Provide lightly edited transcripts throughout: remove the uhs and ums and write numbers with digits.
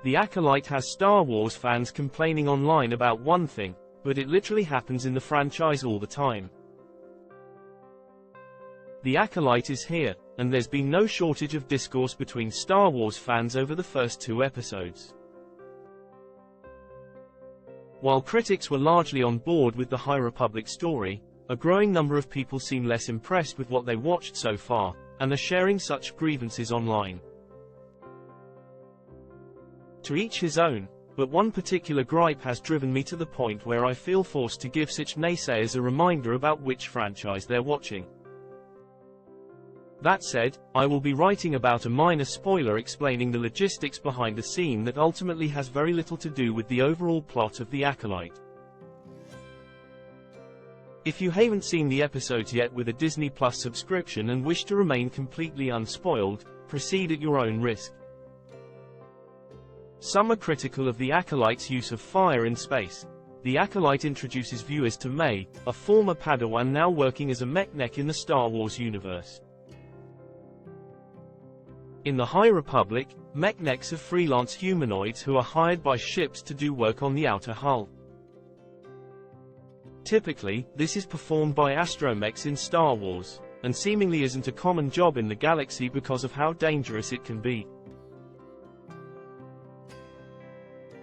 The Acolyte has Star Wars fans complaining online about one thing, but it literally happens in the franchise all the time. The Acolyte is here, and there's been no shortage of discourse between Star Wars fans over the first 2 episodes. While critics were largely on board with the High Republic story, a growing number of people seem less impressed with what they watched so far, and are sharing such grievances online. To each his own, but one particular gripe has driven me to the point where I feel forced to give such naysayers a reminder about which franchise they're watching. That said, I will be writing about a minor spoiler explaining the logistics behind a scene that ultimately has very little to do with the overall plot of The Acolyte. If you haven't seen the episodes yet with a Disney Plus subscription and wish to remain completely unspoiled, proceed at your own risk. Some are critical of The Acolyte's use of fire in space. The Acolyte introduces viewers to May, a former Padawan now working as a mechanic in the Star Wars universe. In the High Republic, mechanics are freelance humanoids who are hired by ships to do work on the outer hull. Typically, this is performed by astromechs in Star Wars, and seemingly isn't a common job in the galaxy because of how dangerous it can be.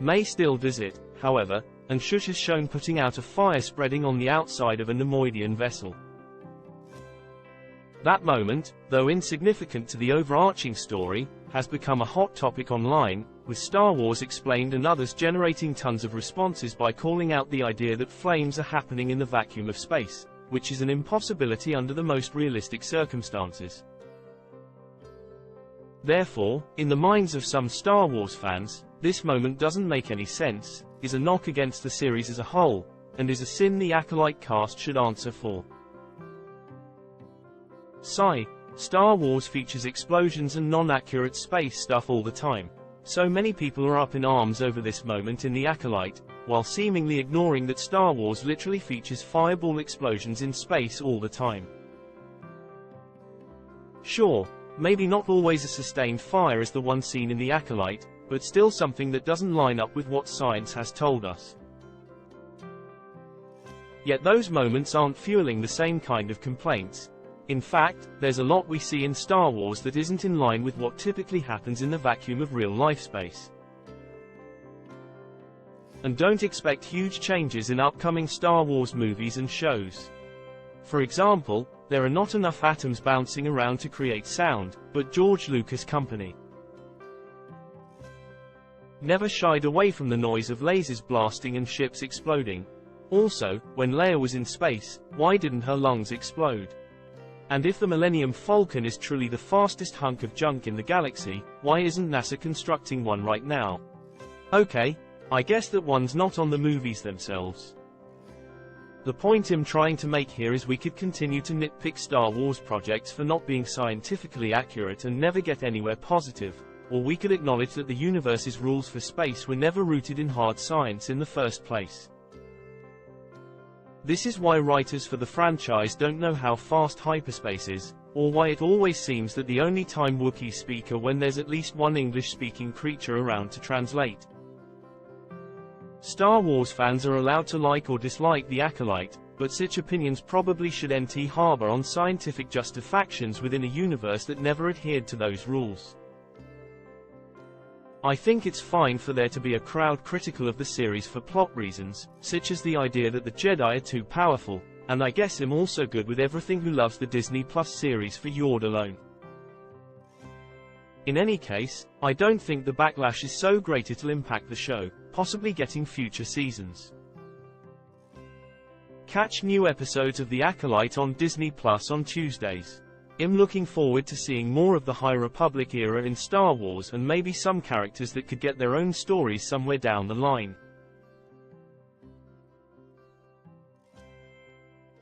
May still does it, however, and Shush is shown putting out a fire spreading on the outside of a Nemoidian vessel. That moment, though insignificant to the overarching story, has become a hot topic online, with Star Wars Explained and others generating tons of responses by calling out the idea that flames are happening in the vacuum of space, which is an impossibility under the most realistic circumstances. Therefore, in the minds of some Star Wars fans, this moment doesn't make any sense, is a knock against the series as a whole, and is a sin the Acolyte cast should answer for. Sigh. Star Wars features explosions and non-accurate space stuff all the time, so many people are up in arms over this moment in The Acolyte, while seemingly ignoring that Star Wars literally features fireball explosions in space all the time. Sure, maybe not always a sustained fire as the one seen in The Acolyte, but still something that doesn't line up with what science has told us. Yet those moments aren't fueling the same kind of complaints. In fact, there's a lot we see in Star Wars that isn't in line with what typically happens in the vacuum of real-life space. And don't expect huge changes in upcoming Star Wars movies and shows. For example, there are not enough atoms bouncing around to create sound, but George Lucas Company never shied away from the noise of lasers blasting and ships exploding. Also, when Leia was in space, why didn't her lungs explode? And if the Millennium Falcon is truly the fastest hunk of junk in the galaxy, why isn't NASA constructing one right now? Okay, I guess that one's not on the movies themselves. The point I'm trying to make here is we could continue to nitpick Star Wars projects for not being scientifically accurate and never get anywhere positive, or we could acknowledge that the universe's rules for space were never rooted in hard science in the first place. This is why writers for the franchise don't know how fast hyperspace is, or why it always seems that the only time Wookiees speak are when there's at least one English-speaking creature around to translate. Star Wars fans are allowed to like or dislike The Acolyte, but such opinions probably should harbor on scientific justifactions within a universe that never adhered to those rules. I think it's fine for there to be a crowd critical of the series for plot reasons, such as the idea that the Jedi are too powerful, and I guess I'm also good with everything who loves the Disney Plus series for Yord alone. In any case, I don't think the backlash is so great it'll impact the show, possibly getting future seasons. Catch new episodes of The Acolyte on Disney Plus on Tuesdays. I'm looking forward to seeing more of the High Republic era in Star Wars and maybe some characters that could get their own stories somewhere down the line.